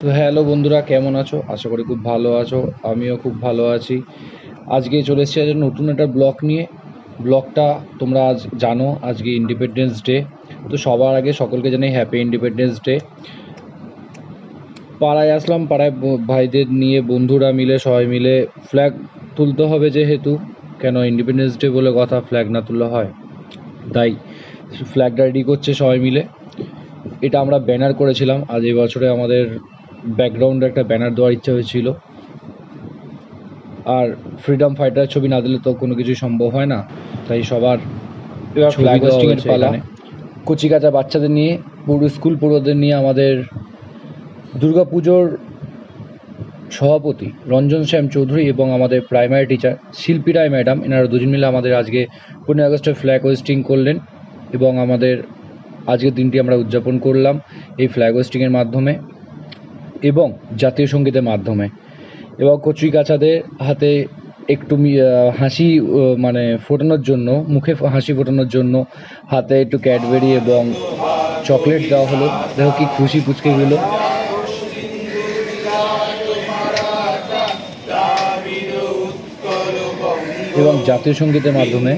তো হ্যালো বন্ধুরা, কেমন আছো? আশা করি খুব ভালো আছো। আমিও খুব ভালো আছি। আজকে চলে এসেছি আজ নতুন একটা ব্লগ নিয়ে। ব্লগটা তোমরা আজ জানো, আজকে ইন্ডিপেন্ডেন্স ডে। তো সবার আগে সকলকে জানাই হ্যাপি ইন্ডিপেন্ডেন্স ডে। পাড়ায় আসলাম, পাড়ায় ভাইদের নিয়ে বন্ধুরা মিলে সবাই মিলে ফ্ল্যাগ তুলতে হবে, যেহেতু কেন ইন্ডিপেন্ডেন্স ডে বলে কথা, ফ্ল্যাগ না তুললে হয়? তাই ফ্ল্যাগটা রেডি করছে সবাই মিলে। এটা আমরা ব্যানার করেছিলাম, আজ এই বছরে আমাদের ব্যাকগ্রাউন্ডে একটা ব্যানার দেওয়ার ইচ্ছা হয়েছিল। আর ফ্রিডম ফাইটার ছবি না দিলে তো কোনো কিছুই সম্ভব হয় না, তাই সবার এবার ফ্ল্যাগ হোস্টিংয়ের পালা। কচিকাঁচা বাচ্চাদের নিয়ে, পুরো স্কুল পুরোদের নিয়ে আমাদের দুর্গাপুজোর সভাপতি রঞ্জন শ্যাম চৌধুরী এবং আমাদের প্রাইমারি টিচার শিল্পী রায় ম্যাডাম, এনারা দুজন মিলে আমাদের আজকে 15 আগস্টের ফ্ল্যাগ হোস্টিং করলেন এবং আমাদের আজকের দিনটি আমরা উদযাপন করলাম এই ফ্ল্যাগ হোস্টিংয়ের মাধ্যমে এবং জাতীয় সঙ্গীতের মাধ্যমে। এবং কচিকাঁচাদের হাতে একটু হাসি মানে ফোটানোর জন্য, মুখে হাসি ফোটানোর জন্য হাতে একটু ক্যাডবেরি এবং চকলেট দেওয়া হলো। দেখো কি খুশি পুচকেগুলো। এবং জাতীয় সঙ্গীতের মাধ্যমে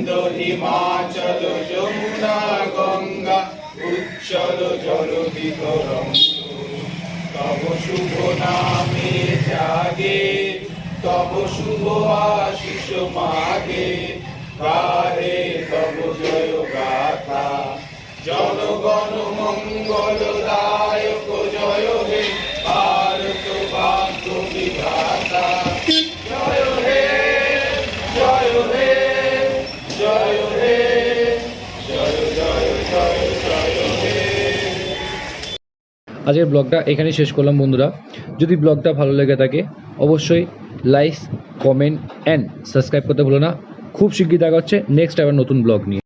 তব শুভ নামে জাগে, তব শুভ আশিস মাগে, গাহে তব জয় গাথা। জনগণ মঙ্গল দায়ক জয় হে, ভারত ভাগ্য বিধাতা। জয় হে, জয় হে, জয় হে, জয় জয় জয় জয় হে। আজকের ব্লগটা এখানেই শেষ করলাম বন্ধুরা। যদি ব্লগটা ভালো লেগে থাকে অবশ্যই লাইক, কমেন্ট অ্যান্ড সাবস্ক্রাইব করতে ভুলো না। খুব শিগগির দেখা হচ্ছে নেক্সট আবার নতুন ব্লগ নিয়ে।